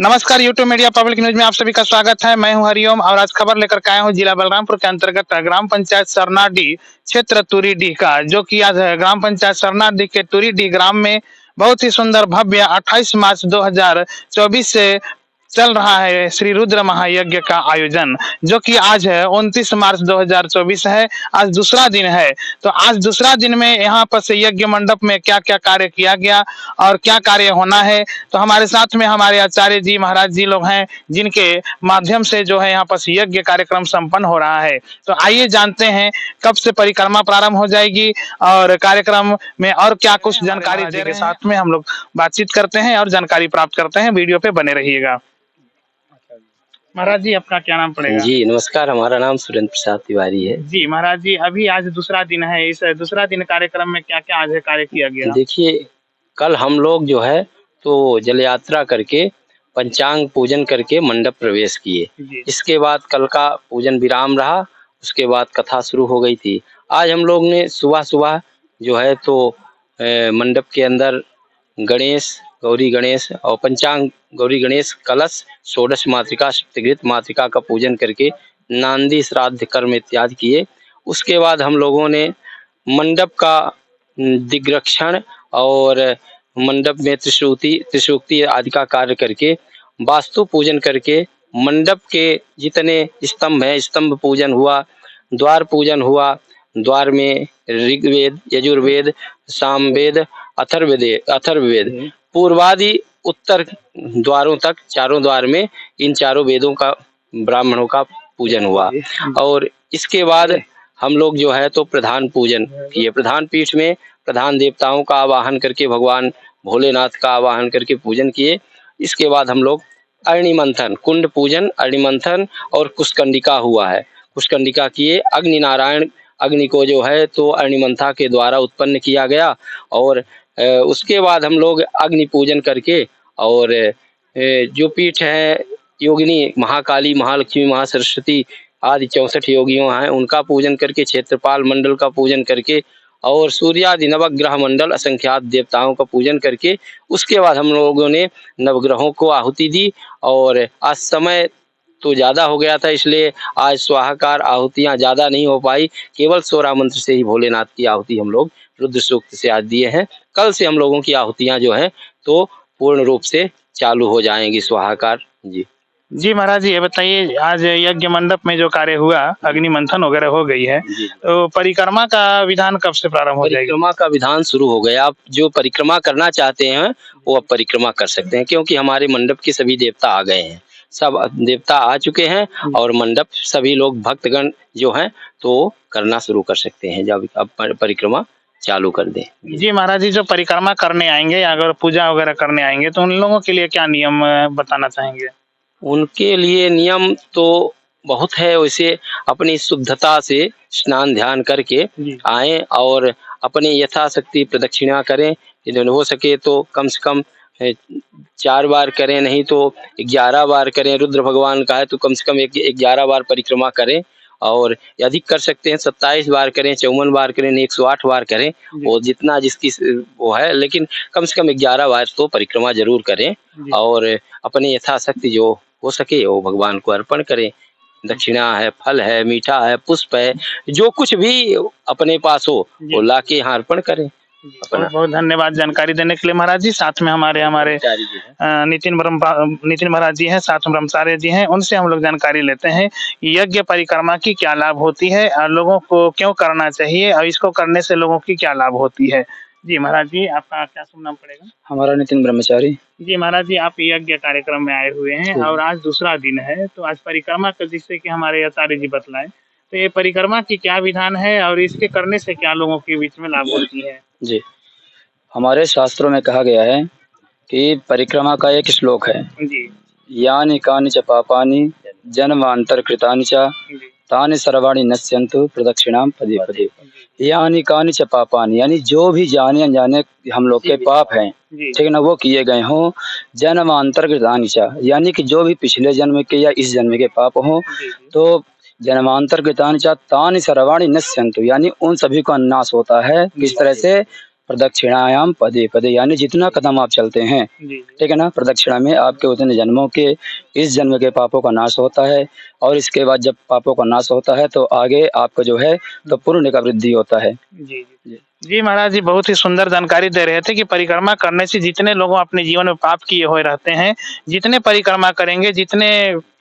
नमस्कार, YouTube media public news में आप सभी का स्वागत है। मैं हूं हरिओम और आज खबर लेकर के आया हूं जिला बलरामपुर के अंतर्गत ग्राम पंचायत सरनाडीह क्षेत्र तुरीडीह का, जो कि आज ग्राम पंचायत सरनाडीह के तुरीडीह ग्राम में बहुत ही सुंदर भव्य 28 मार्च 2024 से चल रहा है श्री रुद्र महायज्ञ का आयोजन, जो कि आज है 29 मार्च 2024 है। आज दूसरा दिन है। तो आज दूसरा दिन में यहाँ पर से यज्ञ मंडप में क्या क्या कार्य किया गया और क्या कार्य होना है, तो हमारे साथ में हमारे आचार्य जी महाराज जी लोग हैं, जिनके माध्यम से जो है यहाँ पर से यज्ञ कार्यक्रम संपन्न हो रहा है। तो आइए जानते हैं कब से परिक्रमा प्रारंभ हो जाएगी और कार्यक्रम में और क्या कुछ जानकारी दे के साथ में हम लोग बातचीत करते हैं और जानकारी प्राप्त करते हैं। वीडियो पे बने रहिएगा। महाराज जी, आपका क्या नाम पड़ेगा? जी नमस्कार, हमारा नाम सुरेंद्र प्रसाद तिवारी है। जी महाराज जी, अभी आज दूसरा दिन है। इस दूसरा दिन कार्यक्रम में क्या क्या आज कार्य किया गया? देखिए, कल हम लोग जो है तो जल यात्रा करके पंचांग पूजन करके मंडप प्रवेश किए। इसके बाद कल का पूजन विराम रहा, उसके बाद कथा शुरू हो गई थी। आज हम लोग ने सुबह सुबह जो है तो मंडप के अंदर गणेश, गौरी गणेश और पंचांग गौरी गणेश कलश, षोडश मातृका, सप्तघृत मातृका का पूजन करके नांदी श्राद्ध कर्म इत्यादि किए। उसके बाद हम लोगों ने मंडप का दिग्रक्षण और मंडप में त्रिशूक्ति आदि का कार्य करके वास्तु पूजन करके मंडप के जितने स्तंभ हैं स्तंभ पूजन हुआ, द्वार पूजन हुआ। द्वार में ऋग्वेद, यजुर्वेद, सामवेद, अथर्ववेद, पूर्वादि उत्तर द्वारों तक चारों द्वार में इन चारों वेदों का ब्राह्मणों का पूजन हुआ। और इसके बाद हम लोग जो है तो प्रधान पूजन किए। प्रधान पीठ में प्रधान देवताओं का आवाहन करके भगवान भोलेनाथ का आवाहन करके पूजन किए। इसके बाद हम लोग अग्नि मंथन, कुंड पूजन, अग्नि मंथन और कुशकंडिका हुआ है। कुशकंडिका किए। अग्नि नारायण अग्नि को जो है तो अग्निमंथा के द्वारा उत्पन्न किया गया। और उसके बाद हम लोग अग्नि पूजन करके और जो पीठ है योगिनी महाकाली, महालक्ष्मी, महासरस्वती आदि 64 योगियों हैं, उनका पूजन करके क्षेत्रपाल मंडल का पूजन करके और सूर्यादि नवग्रह मंडल असंख्यात देवताओं का पूजन करके उसके बाद हम लोगों ने नवग्रहों को आहुति दी। और आज समय तो ज़्यादा हो गया था, इसलिए आज स्वाहाकार आहुतियाँ ज़्यादा नहीं हो पाई। केवल 16 मंत्र से ही भोलेनाथ की आहुति हम लोग रुद्र सूक्त से आज दिए हैं। कल से हम लोगों की आहुतियाँ जो हैं तो पूर्ण रूप से चालू हो जाएंगी स्वाहाकार। जी महाराज जी, ये बताइए, आज यज्ञ मंडप में जो कार्य हुआ, अग्नि मंथन वगैरह हो गई है, तो परिक्रमा का विधान कब से प्रारंभ हो जाएगा? परिक्रमा का विधान शुरू हो गया। आप जो परिक्रमा करना चाहते हैं वो अब परिक्रमा कर सकते हैं, क्योंकि हमारे मंडप के सभी देवता आ गए हैं। सब देवता आ चुके हैं और मंडप सभी लोग भक्तगण जो हैं तो करना शुरू कर सकते हैं जब अब परिक्रमा चालू कर दें। जी महाराज जी, जो परिक्रमा करने आएंगे, अगर पूजा वगैरह करने आएंगे, तो उन लोगों के लिए क्या नियम बताना चाहेंगे? उनके लिए नियम तो बहुत है। वैसे अपनी शुद्धता से स्नान ध्यान करके आए और अपनी यथाशक्ति प्रदक्षिणा करें। यदि हो सके तो कम से कम 4 बार करें, नहीं तो 11 बार करें। रुद्र भगवान का है तो कम से कम 11 बार परिक्रमा करें। और अधिक कर सकते हैं 27 बार करें, 54 बार करें, 108 बार करें, वो जितना जिसकी वो है, लेकिन कम से कम 11 बार तो परिक्रमा जरूर करें। और अपनी यथाशक्ति जो हो सके वो भगवान को अर्पण करें। दक्षिणा है, फल है, मीठा है, पुष्प है, जो कुछ भी अपने पास हो वो लाके यहाँ अर्पण करें। बहुत बहुत धन्यवाद जानकारी देने के लिए महाराज जी। साथ में हमारे नितिन महाराज जी हैं, साथ में ब्रह्मचार्य जी हैं, उनसे हम लोग जानकारी लेते हैं यज्ञ परिक्रमा की क्या लाभ होती है और लोगों को क्यों करना चाहिए और इसको करने से लोगों की क्या लाभ होती है। जी महाराज जी, आपका क्या शुभ नाम पड़ेगा? हमारा नितिन ब्रह्मचारी। जी महाराज जी, आप यज्ञ कार्यक्रम में आए हुए हैं और आज दूसरा दिन है, तो आज परिक्रमा कर जिससे कि हमारे आचार्य जी बतलाए, तो ये परिक्रमा की क्या विधान है और इसके करने से क्या लोगों के बीच में लाभ होती है? जी, हमारे शास्त्रों में कहा गया है कि परिक्रमा का एक श्लोक है, यानि कानि च पापानि जन्मांतर कृतानि च तानि सर्वाणि नश्यन्तु प्रदक्षिणाम पदे पदे। यानि कानि च पापानि, यानी जो भी जाने अनजाने हम लोग के पाप हैं, ठीक है ना, वो किए गए हों। जन्मांतर कृतानि च, यानी कि जो भी पिछले जन्म के या इस जन्म के पाप हों, तो जन्मांतर कृतानि च तानि सर्वाणि नश्यन्तु, यानी उन सभी का नाश होता है। किस तरह से? प्रदक्षिणायाम पदे पदे, यानी जितना कदम आप चलते हैं, ठीक है ना, प्रदक्षिणा में आपके उतने जन्मों के, इस जन्म के पापों का नाश होता है। और इसके बाद जब पापों का नाश होता है तो आगे आपका जो है तो पुण्य का वृद्धि होता है। जी महाराज जी, बहुत ही सुंदर जानकारी दे रहे थे कि परिक्रमा करने से जितने लोग अपने जीवन में पाप किए हुए रहते हैं, जितने परिक्रमा करेंगे, जितने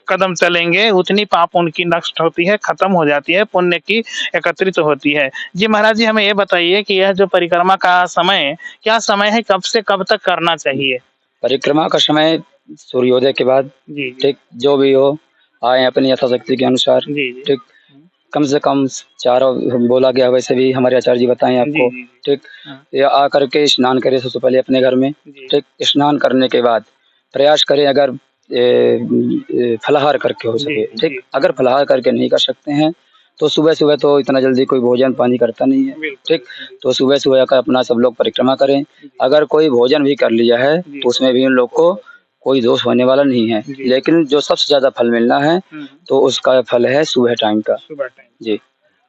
कदम चलेंगे, उतनी पाप उनकी नष्ट होती है, खत्म हो जाती है, पुण्य की एकत्रित होती है। जी महाराज जी, हमें ये बताइए कि यह जो परिक्रमा का समय क्या समय है, कब से कब तक करना चाहिए? परिक्रमा का समय सूर्योदय के बाद, जी ठीक, जो भी हो आए अपनी यथाशक्ति के अनुसार, जी ठीक, कम से कम 4 बोला गया, वैसे भी हमारे आचार्य जी बताएं आपको, ठीक, या आकर के स्नान करें सबसे पहले अपने घर में, ठीक, स्नान करने के बाद प्रयास करें अगर फलाहार करके हो सके, ठीक, अगर फलाहार करके नहीं कर सकते हैं तो सुबह सुबह तो इतना जल्दी कोई भोजन पानी करता नहीं है, ठीक, तो सुबह सुबह आकर अपना सब लोग परिक्रमा करें। अगर कोई भोजन भी कर लिया है तो उसमें भी उन लोग को कोई दोष होने वाला नहीं है, लेकिन जो सबसे ज्यादा फल मिलना है तो उसका फल है सुबह टाइम का। जी,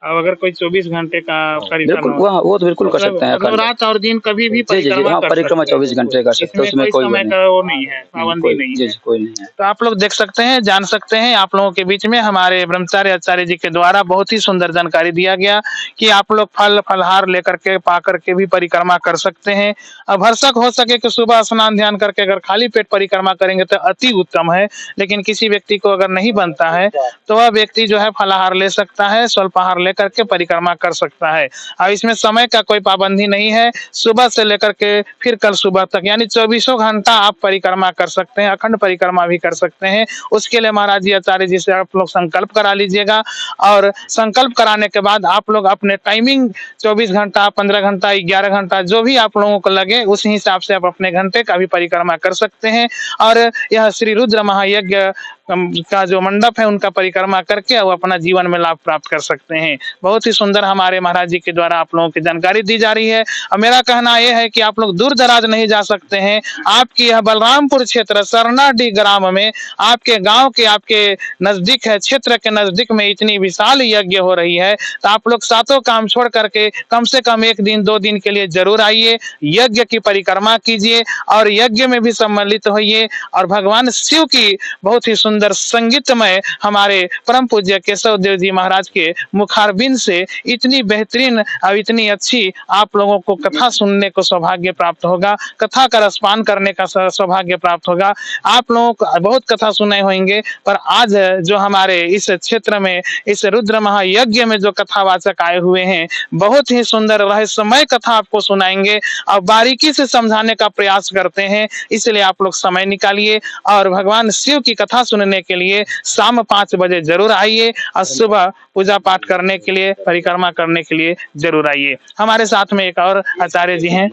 अब अगर कोई 24 घंटे का बिल्कुल वो तो बिल्कुल कर सकते हैं, मतलब रात और दिन कभी भी परिक्रमा 24 घंटे कर सकते हैं, उसमें कोई समय का वो नहीं है, पाबंदी नहीं है। कोई नहीं है। तो आप लोग देख सकते हैं, जान सकते हैं, आप लोगों के बीच में हमारे ब्रह्मचार्य आचार्य जी के द्वारा बहुत ही सुंदर जानकारी दिया गया कि आप लोग फल फलहार लेकर के पा करके भी परिक्रमा कर सकते हैं। अब भरसक हो सके कि सुबह स्नान ध्यान करके अगर खाली पेट परिक्रमा करेंगे तो अति उत्तम है, लेकिन किसी व्यक्ति को अगर नहीं बनता है तो वह व्यक्ति जो है फलाहार ले सकता है, स्वल्पाहार लेकर के परिक्रमा कर सकता है। और इसमें समय का कोई पाबंदी नहीं है, सुबह से लेकर के फिर कल सुबह तक, यानी 24 घंटा आप परिक्रमा कर सकते हैं, अखंड परिक्रमा भी कर सकते हैं। उसके लिए महाराज जी आचार्य जी से आप लोग संकल्प करा लीजिएगा, और संकल्प कराने के बाद आप लोग अपने टाइमिंग 24 घंटा, 15 घंटा, 11 घंटा, जो भी आप लोगों को लगे उस हिसाब से आप अपने घंटे का भी परिक्रमा कर सकते हैं। और यह श्री रुद्र महायज्ञ का जो मंडप है उनका परिक्रमा करके वो अपना जीवन में लाभ प्राप्त कर सकते हैं। बहुत ही सुंदर हमारे महाराज जी के द्वारा आप लोगों की जानकारी दी जा रही है। और मेरा कहना यह है कि आप लोग दूर दराज नहीं जा सकते हैं, आपकी यह बलरामपुर क्षेत्र सरनाडीह ग्राम में, आपके गांव के, आपके नजदीक है, क्षेत्र के नजदीक में इतनी विशाल यज्ञ हो रही है, तो आप लोग सातों काम छोड़ करके कम से कम 1 दिन 2 दिन के लिए जरूर आइए, यज्ञ की परिक्रमा कीजिए और यज्ञ में भी सम्मिलित होइए। और भगवान शिव की बहुत ही सुंदर संगीतमय हमारे परम पूज्य केशव देव जी महाराज के मुखारबिंद से इतनी बेहतरीन और इतनी अच्छी आप लोगों को कथा सुनने को सौभाग्य प्राप्त होगा, कथा का रसपान करने का सौभाग्य प्राप्त होगा। आप लोगों को बहुत कथा सुने होंगे, पर आज जो हमारे इस क्षेत्र में इस रुद्र महायज्ञ में जो कथावाचक आए हुए हैं, बहुत ही सुंदर रहस्यमय कथा आपको सुनाएंगे और बारीकी से समझाने का प्रयास करते हैं। इसलिए आप लोग समय निकालिए और भगवान शिव की कथा सुनने के लिए शाम 5 बजे जरूर आइए और सुबह पूजा पाठ करने के लिए, परिक्रमा करने के लिए जरूर आइए। हमारे साथ में एक और आचार्य जी हैं,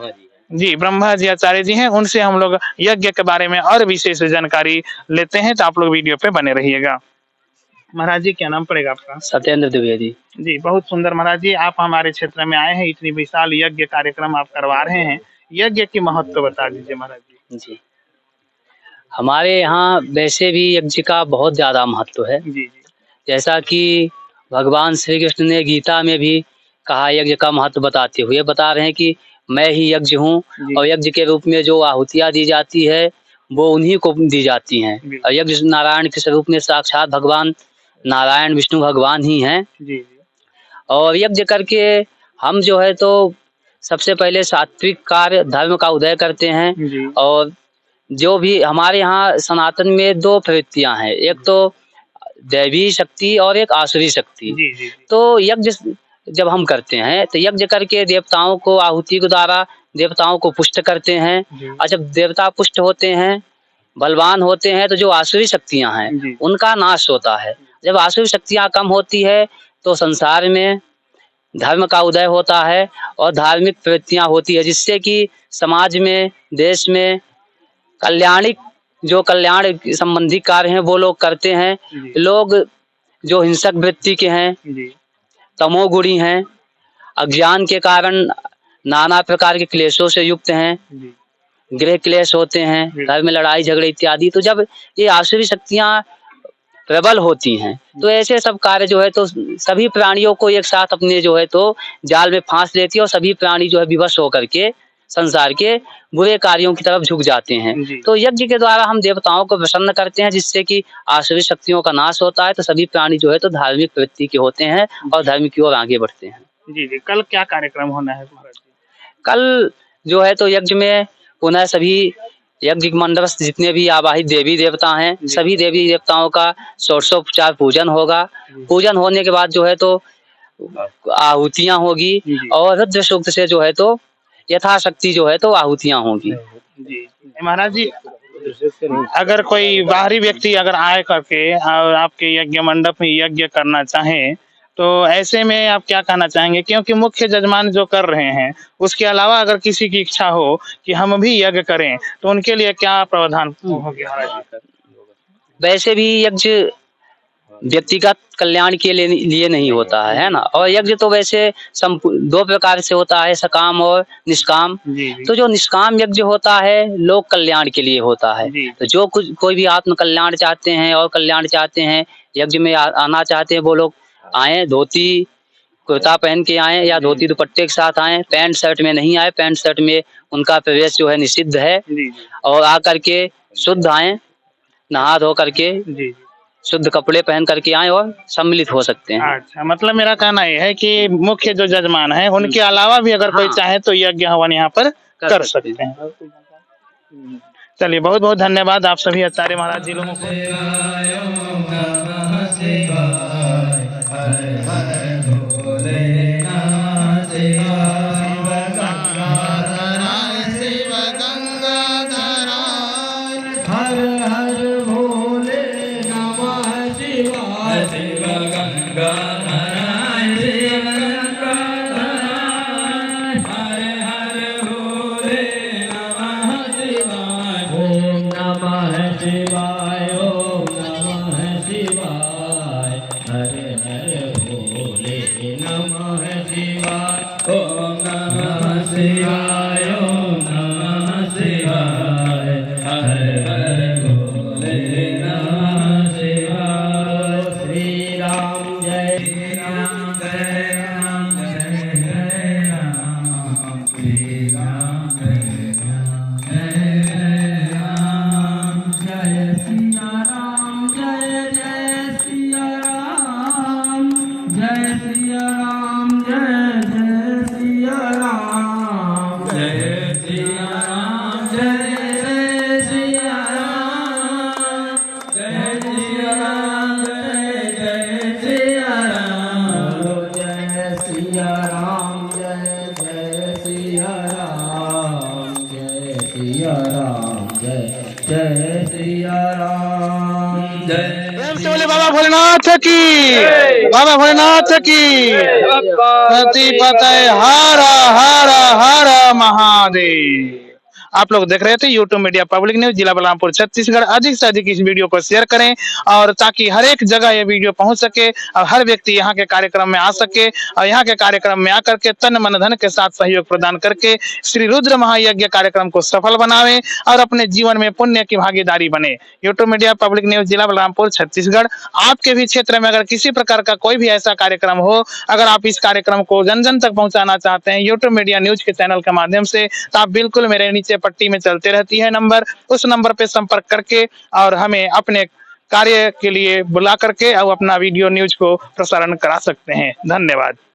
जी ब्रह्मा जी आचार्य जी हैं, उनसे हम लोग यज्ञ के बारे में और विशेष जानकारी लेते हैं, तो आप लोग वीडियो पे बने रहिएगा। महाराज जी, क्या नाम पड़ेगा आपका? सत्येंद्र द्विवेदी जी, बहुत सुंदर महाराज जी, आप हमारे क्षेत्र में आए हैं, इतनी विशाल यज्ञ कार्यक्रम आप करवा रहे हैं, यज्ञ की महत्व बता दीजिए महाराज जी। जी, हमारे यहाँ वैसे भी यज्ञ का बहुत ज्यादा महत्व है। जी जी, जैसा कि भगवान श्री कृष्ण ने गीता में भी कहा, यज्ञ का महत्व बताते हुए बता रहे हैं कि मैं ही यज्ञ हूँ, और यज्ञ के रूप में जो आहुतियाँ दी जाती है वो उन्हीं को दी जाती हैं। और यज्ञ नारायण के स्वरूप में साक्षात भगवान नारायण विष्णु भगवान ही हैं। और यज्ञ करके हम जो है तो सबसे पहले सात्विक कार्य धर्म का उदय करते हैं। और जो भी हमारे यहाँ सनातन में 2 प्रवृत्तियां हैं, एक तो दैवी शक्ति और एक आसुरी शक्ति। तो यज्ञ जब हम करते हैं तो यज्ञ करके देवताओं को आहुति के द्वारा देवताओं को पुष्ट करते हैं, और जब देवता पुष्ट होते हैं, बलवान होते हैं, तो जो आसुरी शक्तियां हैं उनका नाश होता है। जब आसुरी शक्तियां कम होती है तो संसार में धर्म का उदय होता है और धार्मिक प्रवृत्तियां होती है, जिससे कि समाज में, देश में कल्याण संबंधी कार्य हैं वो लोग करते हैं। लोग जो हिंसक वृत्ति के हैं, तमोगुणी हैं, अज्ञान के कारण नाना प्रकार के क्लेशों से युक्त हैं, गृह क्लेश होते हैं, घर में लड़ाई झगड़े इत्यादि। तो जब ये आसुरी शक्तियां प्रबल होती हैं। तो ऐसे सब कार्य जो है तो सभी प्राणियों को एक साथ अपने जो है तो जाल में फांस लेती है और सभी प्राणी जो है विवश होकर के संसार के बुरे कार्यों की तरफ झुक जाते हैं। तो यज्ञ के द्वारा हम देवताओं को प्रसन्न करते हैं, जिससे कि आसुरी शक्तियों का नाश होता है। तो सभी प्राणी जो है तो धार्मिक प्रवृत्ति के होते हैं और धर्म की ओर आगे बढ़ते हैं। जी जी, कल क्या कार्यक्रम होना है महाराज जी? कल जो है तो यज्ञ में पुनः सभी यज्ञ मंडपस्थ जितने भी आवाहित देवी देवता हैं, सभी देवी देवताओं का षोडशोपचार पूजन होगा। पूजन होने के बाद जो है तो आहुतियां होगी और रुद्र सूक्त से जो है तो यथाशक्ति जो है तो आहुतियां होंगी। जी महाराज जी, अगर कोई बाहरी व्यक्ति अगर आए करके और आपके यज्ञ मंडप में यज्ञ करना चाहे, तो ऐसे में आप क्या कहना चाहेंगे? क्योंकि मुख्य जजमान जो कर रहे हैं, उसके अलावा अगर किसी की इच्छा हो कि हम भी यज्ञ करें, तो उनके लिए क्या प्रावधान होगा महाराज जी? वैसे भी यज्ञ व्यक्तिगत कल्याण के लिए नहीं होता है ना। और यज्ञ तो वैसे दो प्रकार से होता है, सकाम और निष्काम। तो जो निष्काम यज्ञ होता है लोक कल्याण के लिए होता है। तो जो कोई भी आत्म कल्याण चाहते हैं और कल्याण चाहते हैं, यज्ञ में आना चाहते हैं, वो लोग आए, धोती कुर्ता पहन के आए या धोती दुपट्टे के साथ आए, पैंट शर्ट में नहीं आए। पैंट शर्ट में उनका प्रवेश जो है निषिद्ध है। और आकर के शुद्ध आए, नहा धो करके शुद्ध कपड़े पहन करके आए और सम्मिलित हो सकते हैं। अच्छा, मतलब मेरा कहना यह है कि मुख्य जो जजमान है उनके अलावा भी अगर कोई चाहे तो यज्ञ हवन यहाँ पर कर सकते हैं। चलिए, बहुत बहुत धन्यवाद आप सभी आचार्य महाराज जी लोगों को। बाबा भोलेनाथ की, बाबा भोलेनाथ की पति हर हर हर महादेव। आप लोग देख रहे थे यूट्यूब मीडिया पब्लिक न्यूज, जिला बलरामपुर छत्तीसगढ़। अधिक से अधिक इस वीडियो को शेयर करें और ताकि हर एक जगह ये वीडियो पहुंच सके और हर व्यक्ति यहाँ के कार्यक्रम में आ सके और यहाँ के कार्यक्रम में आकर के तन मन धन के साथ सहयोग प्रदान करके श्री रुद्र महायज्ञ कार्यक्रम को सफल बनावे और अपने जीवन में पुण्य की भागीदारी बने। यूट्यूब मीडिया पब्लिक न्यूज, जिला बलरामपुर छत्तीसगढ़। आपके भी क्षेत्र में अगर किसी प्रकार का कोई भी ऐसा कार्यक्रम हो, अगर आप इस कार्यक्रम को जन जन तक पहुंचाना चाहते हैं यूट्यूब मीडिया न्यूज के चैनल के माध्यम से, तो आप बिल्कुल मेरे नीचे पट्टी में चलते रहती है नंबर, उस नंबर पे संपर्क करके और हमें अपने कार्य के लिए बुला करके और अपना वीडियो न्यूज को प्रसारण करा सकते हैं। धन्यवाद।